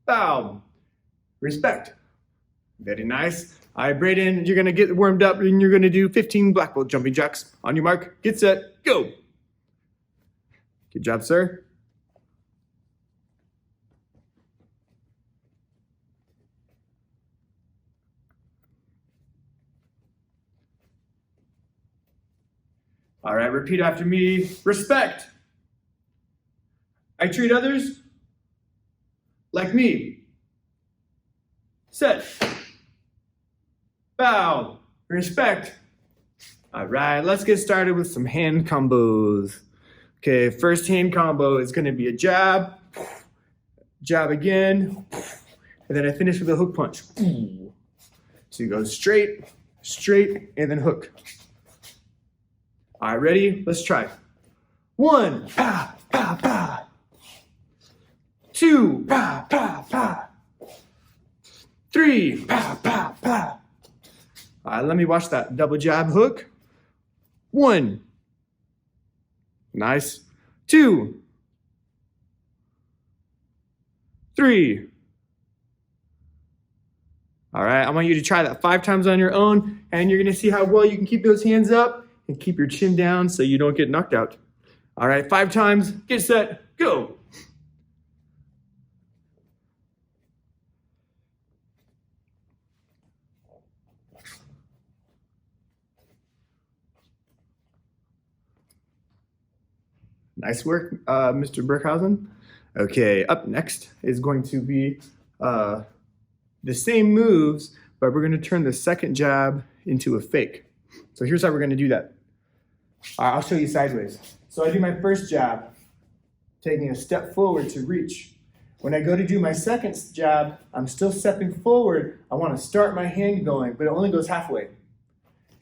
bow, respect. Very nice. All right, Braden, you're gonna get warmed up and you're gonna do 15 black belt jumping jacks. On your mark, get set, go. Good job, sir. All right, repeat after me. Respect. I treat others like me. Set. Bow. Respect. All right, let's get started with some hand combos. Okay, first hand combo is going to be a jab, jab again, and then I finish with a hook punch. So you go straight, straight, and then hook. All right, ready? Let's try. 1, pa, pa, pa. 2, pa, pa, pa. 3, pa, pa, pa. All right, let me watch that double jab hook. 1. Nice. 2. 3. All right, I want you to try that 5 times on your own, and you're gonna see how well you can keep those hands up and keep your chin down so you don't get knocked out. All right, 5 times, get set, go. Nice work, Mr. Brookhausen. Okay, up next is going to be the same moves, but we're gonna turn the second jab into a fake. So here's how we're gonna do that. I'll show you sideways. So I do my first jab, taking a step forward to reach. When I go to do my second jab, I'm still stepping forward. I wanna start my hand going, but it only goes halfway.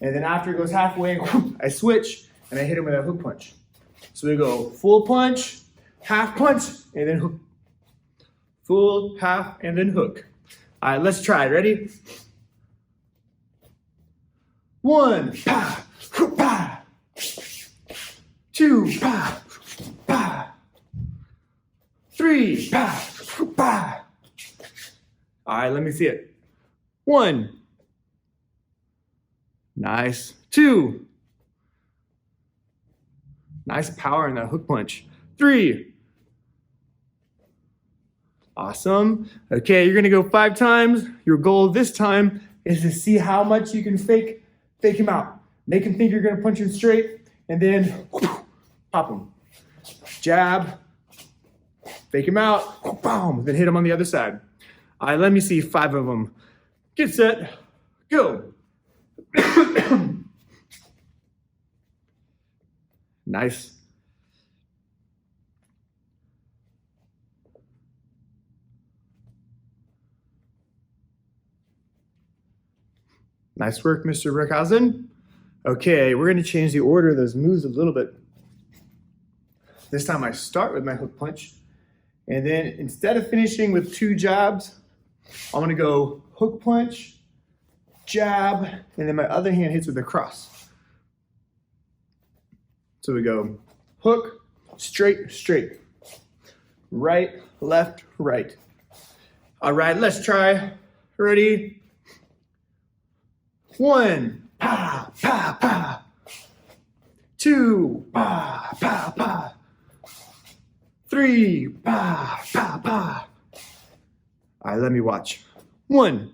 And then after it goes halfway, I switch and I hit him with a hook punch. So we go full punch, half punch, and then hook. Full, half, and then hook. All right, let's try. Ready? 1, pa, pa. 2, pa, pa. 3, pa, pa. All right, let me see it. 1. Nice. 2. Nice power in that hook punch. 3. Awesome. Okay, you're gonna go 5 times. Your goal this time is to see how much you can fake him out. Make him think you're gonna punch him straight, and then pop him. Jab, fake him out, boom, then hit him on the other side. All right, let me see 5 of them. Get set, go. Nice. Nice work, Mr. Brookhausen. Okay, we're gonna change the order of those moves a little bit. This time I start with my hook punch, and then instead of finishing with 2 jabs, I'm gonna go hook punch, jab, and then my other hand hits with a cross. So we go hook, straight, straight. Right, left, right. All right, let's try. Ready? 1, pa, pa, pa. 2, pa, pa, pa. 3, pa, pa, pa. All right, let me watch. 1.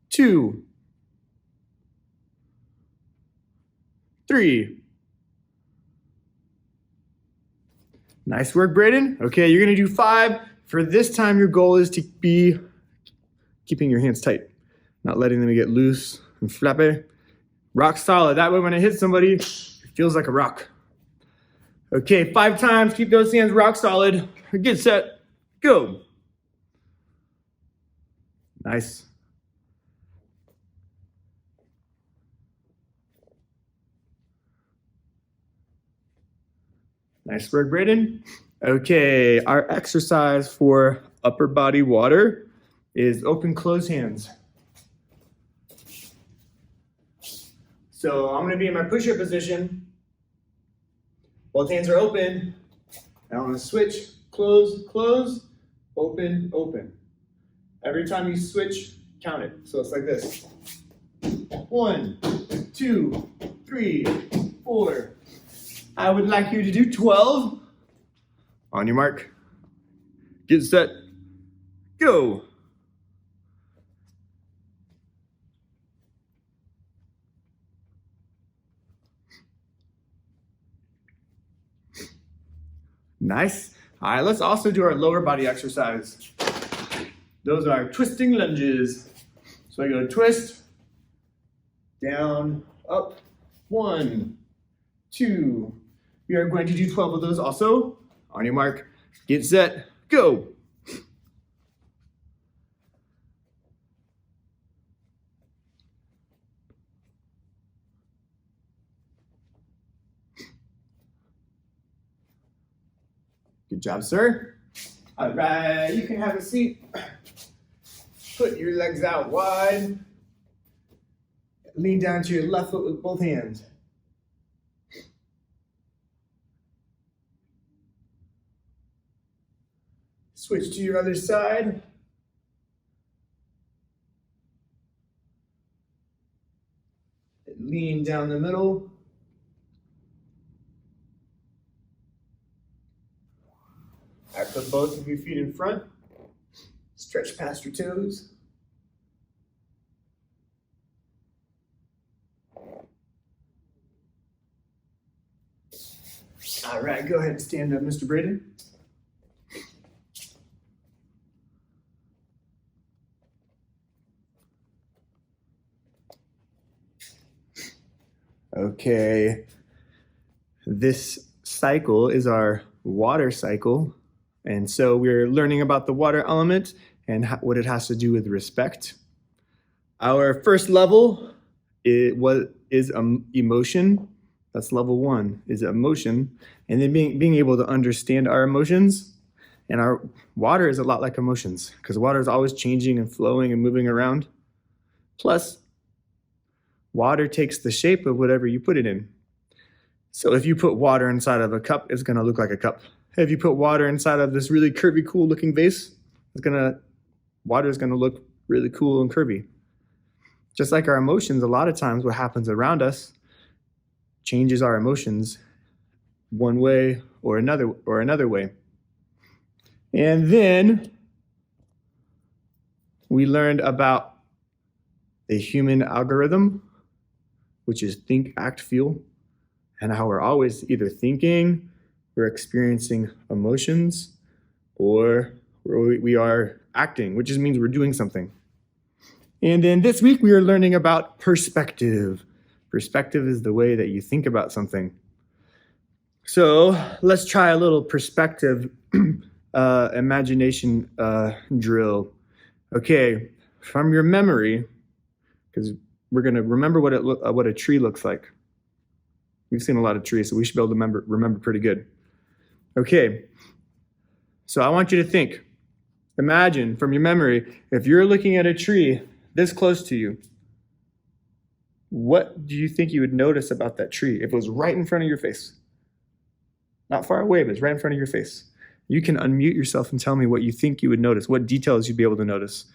2. 3. Nice work, Braden. Okay, you're gonna do 5. For this time, your goal is to be keeping your hands tight, not letting them get loose and flappy. Rock solid. That way when I hit somebody, it feels like a rock. Okay, 5 times, keep those hands rock solid. Get set, go. Nice. Nice work, Braden. Okay, our exercise for upper body water is open, close hands. So I'm gonna be in my push-up position. Both hands are open. Now on a switch, close, close, open, open. Every time you switch, count it. So it's like this. 1, 2, 3, 4. I would like you to do 12. On your mark. Get set. Go. Nice. All right, let's also do our lower body exercise. Those are twisting lunges. So I go twist, down, up, 1, 2. We are going to do 12 of those also. On your mark, get set, go. Good job, sir. All right, you can have a seat. Put your legs out wide. Lean down to your left foot with both hands. Switch to your other side. Lean down the middle. All right, put both of your feet in front. Stretch past your toes. All right, go ahead and stand up, Mr. Braden. Okay, this cycle is our water cycle. And so we're learning about the water element and what it has to do with respect. Our first level is emotion. That's level 1, is emotion. And then being able to understand our emotions. And our water is a lot like emotions because water is always changing and flowing and moving around. Plus, water takes the shape of whatever you put it in. So if you put water inside of a cup, it's going to look like a cup. If you put water inside of this really curvy, cool looking vase, water is going to look really cool and curvy. Just like our emotions, a lot of times what happens around us changes our emotions one way or another way. And then we learned about the human algorithm, which is think, act, feel, and how we're always either thinking, we're experiencing emotions, or we are acting, which just means we're doing something. And then this week we are learning about perspective. Perspective is the way that you think about something. So let's try a little perspective imagination drill. Okay, from your memory, because we're going to remember what a tree looks like. We've seen a lot of trees, so we should be able to remember pretty good. Okay, so I want you to think. Imagine from your memory, if you're looking at a tree this close to you, what do you think you would notice about that tree if it was right in front of your face? Not far away, but it's right in front of your face. You can unmute yourself and tell me what you think you would notice, what details you'd be able to notice.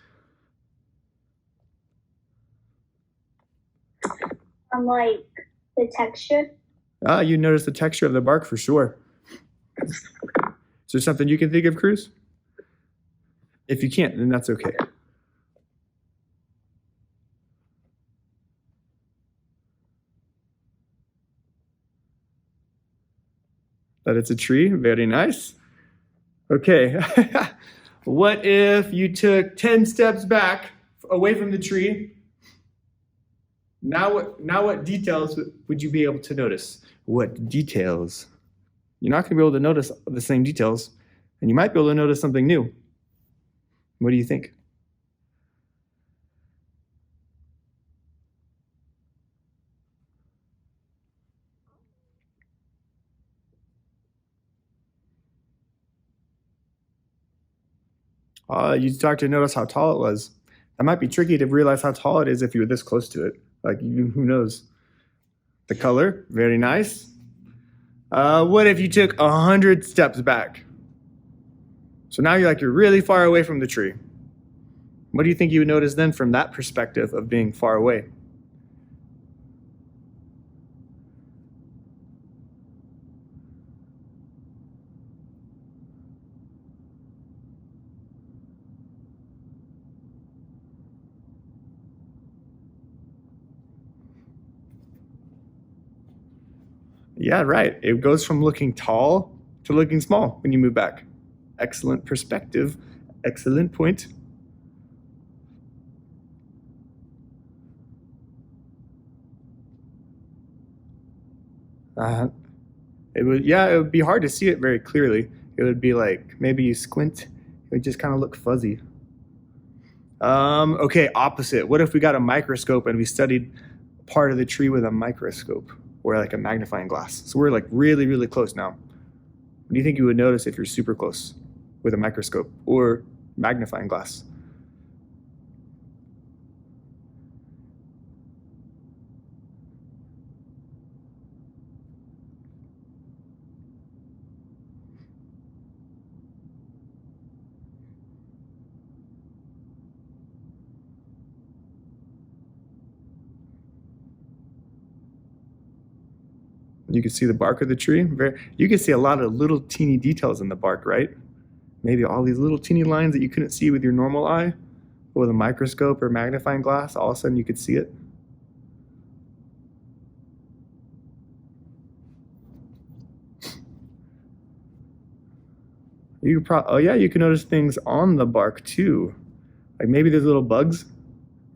Like the texture. You notice the texture of the bark for sure. Is there something you can think of, Cruz? If you can't, then that's okay. That it's a tree? Very nice. Okay. What if you took 10 steps back away from the tree? Now what details would you be able to notice? What details? You're not going to be able to notice the same details, and you might be able to notice something new. What do you think? You start to notice how tall it was. That might be tricky to realize how tall it is if you were this close to it. Like, who knows? The color, very nice. What if you took 100 steps back? So now you're really far away from the tree. What do you think you would notice then from that perspective of being far away? Yeah, right. It goes from looking tall to looking small when you move back. Excellent perspective. Excellent point. It would be hard to see it very clearly. It would be like maybe you squint, it would just kind of look fuzzy. Okay, opposite. What if we got a microscope and we studied part of the tree with a microscope or like a magnifying glass? So we're like really, really close now. What do you think you would notice if you're super close with a microscope or magnifying glass? You can see the bark of the tree. You can see a lot of little teeny details in the bark, right? Maybe all these little teeny lines that you couldn't see with your normal eye, but with a microscope or magnifying glass, all of a sudden you could see it. You can notice things on the bark too. Like maybe there's little bugs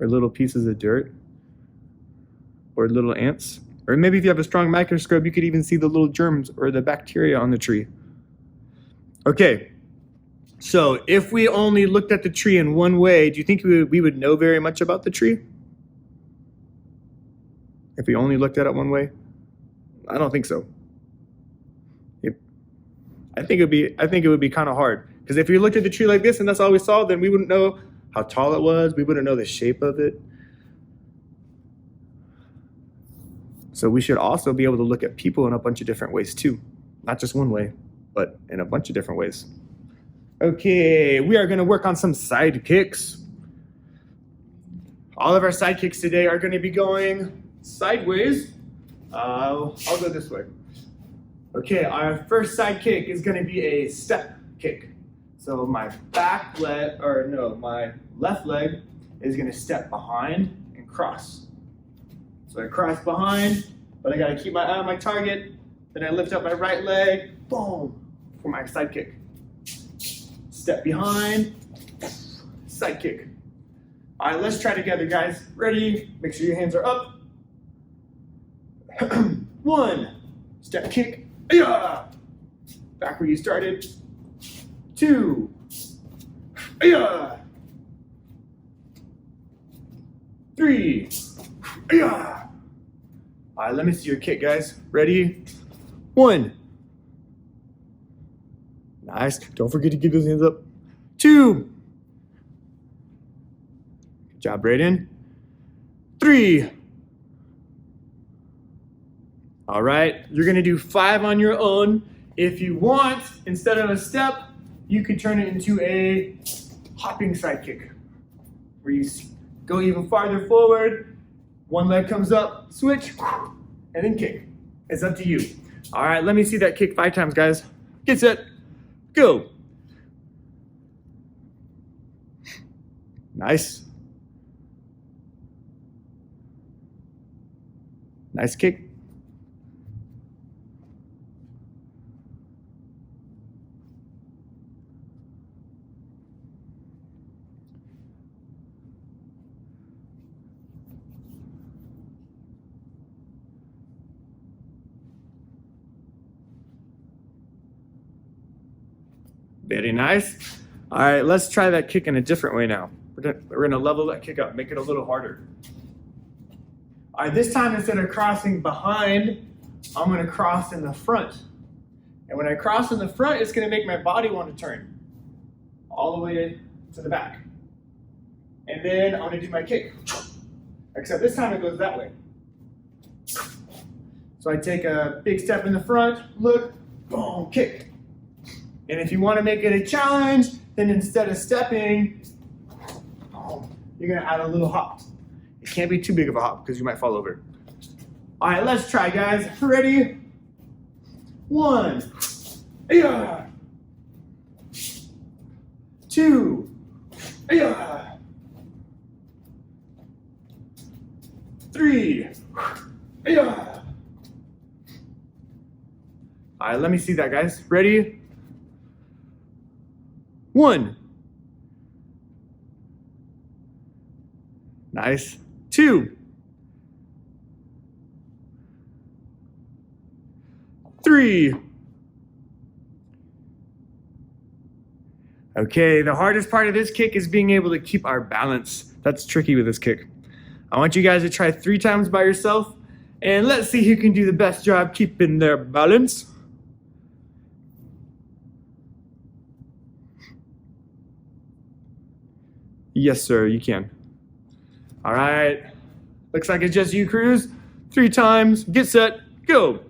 or little pieces of dirt or little ants. Or maybe if you have a strong microscope, you could even see the little germs or the bacteria on the tree. Okay, so if we only looked at the tree in one way, do you think we would know very much about the tree? If we only looked at it one way? I don't think so. I think it would be kind of hard. Because if we looked at the tree like this and that's all we saw, then we wouldn't know how tall it was. We wouldn't know the shape of it. So we should also be able to look at people in a bunch of different ways too. Not just one way, but in a bunch of different ways. Okay, we are going to work on some sidekicks. All of our sidekicks today are going to be going sideways. I'll go this way. Okay, our first sidekick is going to be a step kick. So my my left leg is going to step behind and cross. So I cross behind, but I gotta keep my eye on my target. Then I lift up my right leg, boom, for my side kick. Step behind, side kick. All right, let's try together, guys. Ready? Make sure your hands are up. 1, step kick, yeah. Back where you started. 2, yeah. 3, yeah. All right, let me see your kick, guys. Ready? 1. Nice. Don't forget to keep those hands up. 2. Good job, Brayden. 3. All right, you're gonna do 5 on your own. If you want, instead of a step, you could turn it into a hopping side kick, where you go even farther forward. One leg comes up, switch, and then kick. It's up to you. All right, let me see that kick 5 times, guys. Get set, go. Nice. Nice kick. Very nice. All right, let's try that kick in a different way now. We're gonna level that kick up, make it a little harder. All right, this time instead of crossing behind, I'm gonna cross in the front. And when I cross in the front, it's gonna make my body want to turn all the way to the back. And then I'm gonna do my kick. Except this time it goes that way. So I take a big step in the front, look, boom, kick. And if you want to make it a challenge, then instead of stepping, you're going to add a little hop. It can't be too big of a hop because you might fall over. All right, let's try, guys. Ready? 1, 2, 3. All right, let me see that, guys. Ready? 1. Nice. 2. 3. Okay, the hardest part of this kick is being able to keep our balance. That's tricky with this kick. I want you guys to try 3 times by yourself, and let's see who can do the best job keeping their balance. Yes, sir, you can. All right. Looks like it's just you, Cruz. 3 times. Get set. Go.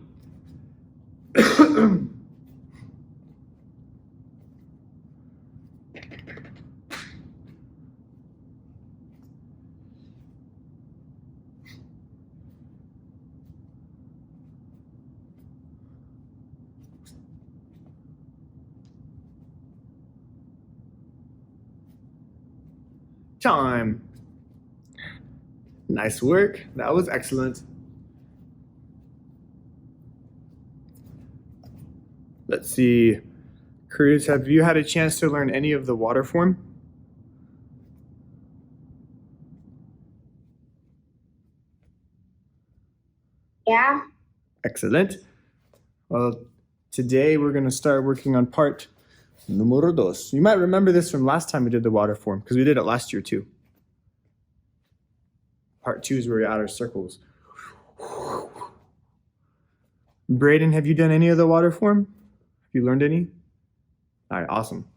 Time. Nice work. That was excellent. Let's see. Cruz, have you had a chance to learn any of the water form? Yeah. Excellent. Well, today we're going to start working on part número 2. You might remember this from last time we did the water form because we did it last year too. Part 2 is where we add our circles. Braden, have you done any of the water form? Have you learned any? All right, awesome.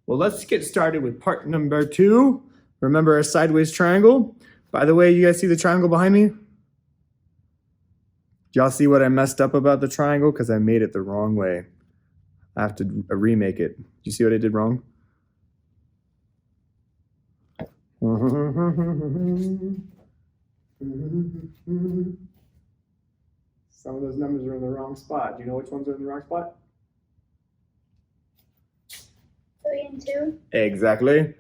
Well, let's get started with part number 2. Remember our sideways triangle? By the way, you guys see the triangle behind me? Y'all see what I messed up about the triangle? Because I made it the wrong way. I have to remake it. Do you see what I did wrong? Some of those numbers are in the wrong spot. Do you know which ones are in the wrong spot? 3 and 2. Exactly.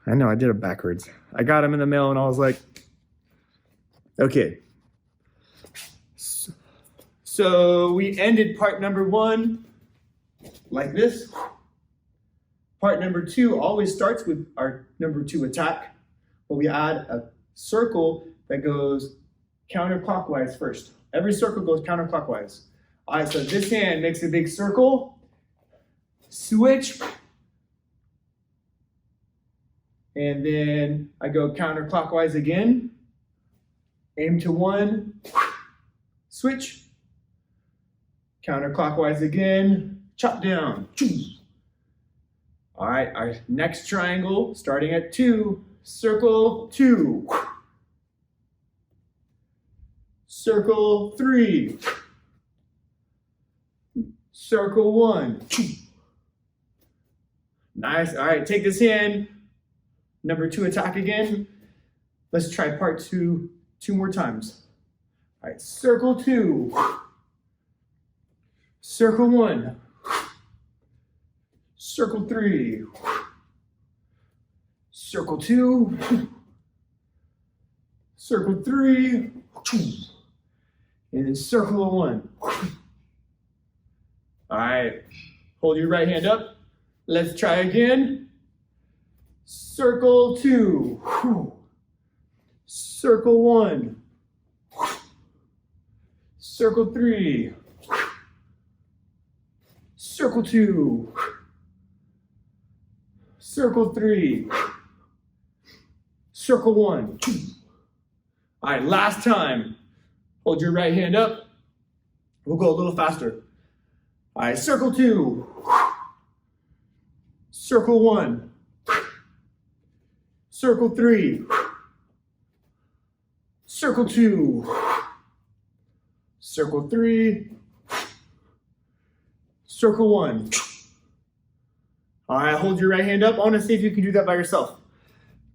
I know, I did it backwards. I got them in the mail and I was like, okay. So we ended part number 1 like this. Part number 2 always starts with our number 2 attack, but we add a circle that goes counterclockwise first. Every circle goes counterclockwise. All right, so this hand makes a big circle, switch, and then I go counterclockwise again, aim to 1, switch, counterclockwise again, chop down. All right, our next triangle, starting at 2, circle 2, circle 3, circle 1. Nice. All right, take this hand, number 2 attack again. Let's try part 2 more times. All right, circle 2, circle 1, circle 3, circle 2, circle 3, and then circle 1. All right, hold your right hand up. Let's try again. Circle 2, circle 1, circle 3, circle 2, circle 3, circle 1. All right, last time. Hold your right hand up. We'll go a little faster. All right, circle 2, circle 1, circle 3, circle 2, Circle 3. Circle 1. All right, hold your right hand up. I want to see if you can do that by yourself.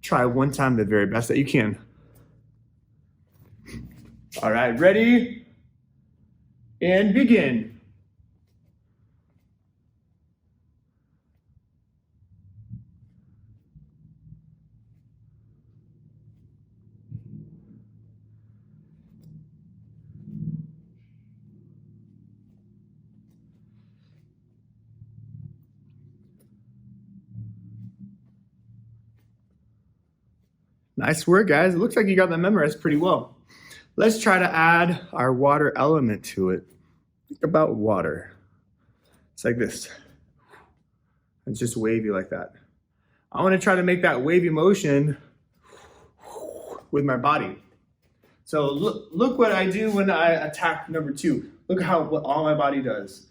Try one time the very best that you can. All right, ready? And begin. Nice work, guys. It looks like you got that memorized pretty well. Let's try to add our water element to it. Think about water. It's like this. It's just wavy like that. I want to try to make that wavy motion with my body. So look what I do when I attack number 2. Look what all my body does.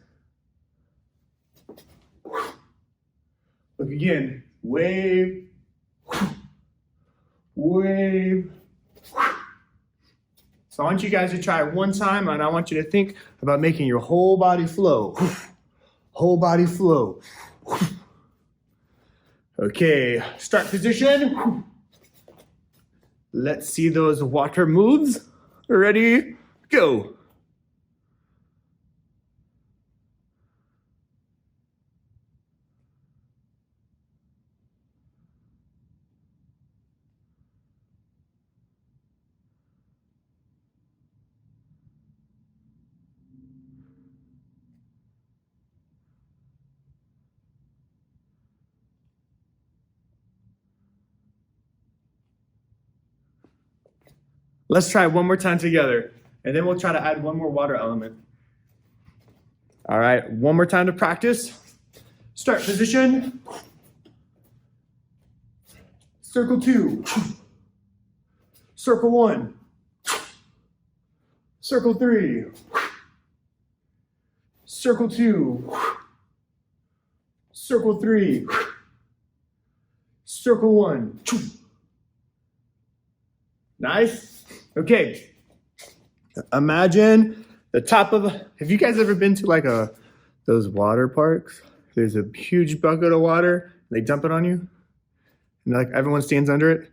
Look again. Wave. Wave. So I want you guys to try it one time, and I want you to think about making your whole body flow. Whole body flow. Okay, start position. Let's see those water moves. Ready? Go. Let's try it one more time together, and then we'll try to add one more water element. All right, one more time to practice. Start position. Circle 2. Circle 1. Circle 3. Circle 2. Circle 3. Circle 1. Nice. Okay, imagine the top of, have you guys ever been to like those water parks? There's a huge bucket of water, and they dump it on you, and like everyone stands under it.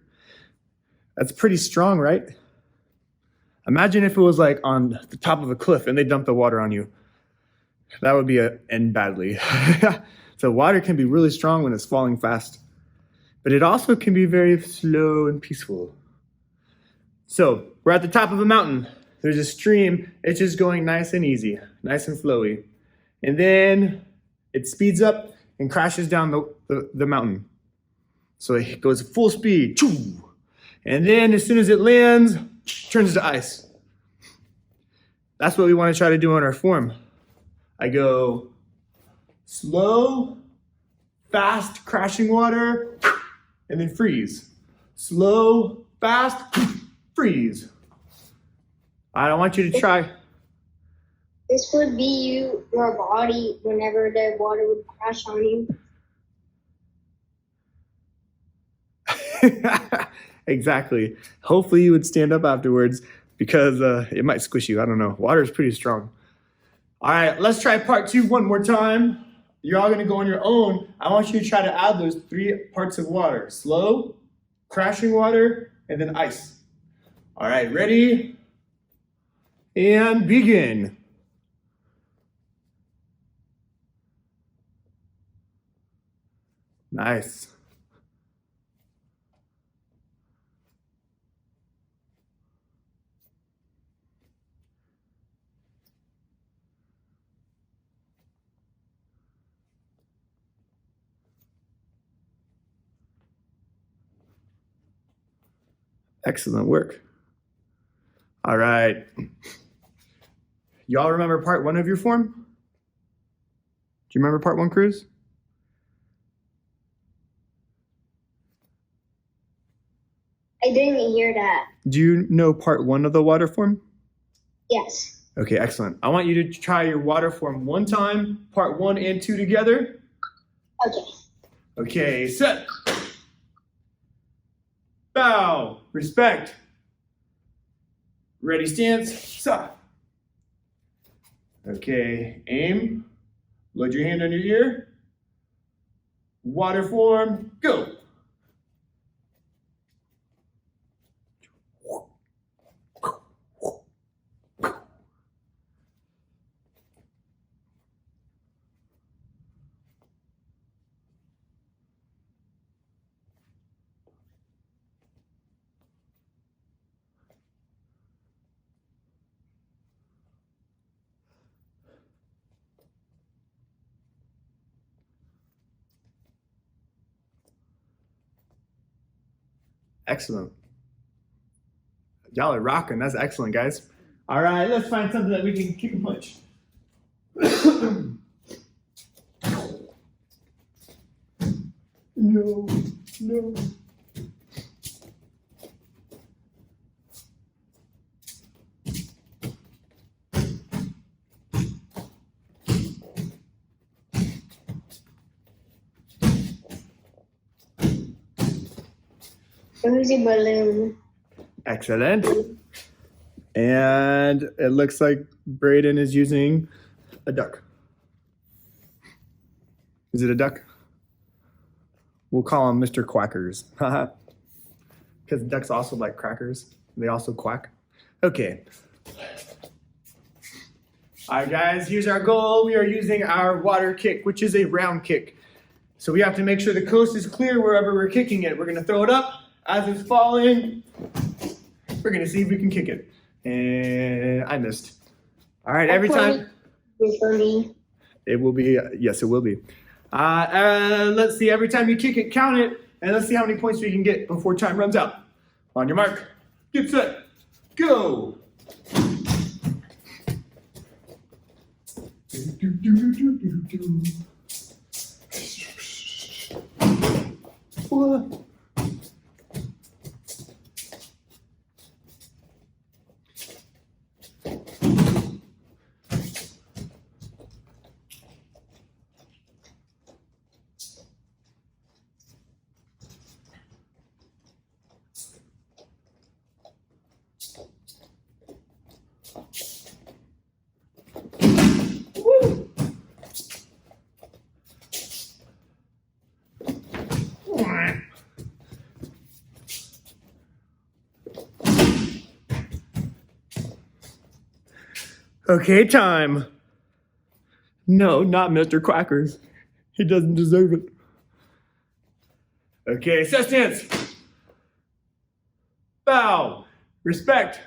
That's pretty strong, right? Imagine if it was like on the top of a cliff and they dump the water on you. That would be end badly. So water can be really strong when it's falling fast, but it also can be very slow and peaceful. So we're at the top of a mountain. There's a stream. It's just going nice and easy, nice and flowy. And then it speeds up and crashes down the mountain. So it goes full speed. And then as soon as it lands, turns to ice. That's what we want to try to do on our form. I go slow, fast, crashing water, and then freeze. Slow, fast, freeze. I want you to try. This would be your body whenever the water would crash on you. Exactly. Hopefully you would stand up afterwards because it might squish you. I don't know. Water is pretty strong. All right, let's try part 2 one more time. You're all going to go on your own. I want you to try to add those 3 parts of water. Slow, crashing water, and then ice. All right, ready? And begin. Nice. Excellent work. All right. Y'all remember part 1 of your form? Do you remember part 1, Cruz? I didn't hear that. Do you know part 1 of the water form? Yes. Okay, excellent. I want you to try your water form one time, part 1 and 2 together. Okay. Okay, set. Bow, respect. Ready, stance, stop. Okay, aim. Load your hand on your ear. Water form, go. Excellent. Y'all are rocking. That's excellent, guys. All right, let's find something that we can kick and punch. No, no. Who's a balloon? Excellent. And it looks like Braden is using a duck. Is it a duck? We'll call him Mr. Quackers. Because ducks also like crackers. They also quack. Okay. All right, guys, here's our goal. We are using our water kick, which is a round kick. So we have to make sure the coast is clear wherever we're kicking it. We're going to throw it up. As it's falling, we're going to see if we can kick it. And I missed. All right, every time. For me. It will be, yes, it will be. Let's see, every time you kick it, count it, and let's see how many points we can get before time runs out. On your mark, get set, go. What? Okay, time. No, not Mr. Quackers. He doesn't deserve it. Okay, set stance. Bow. Respect.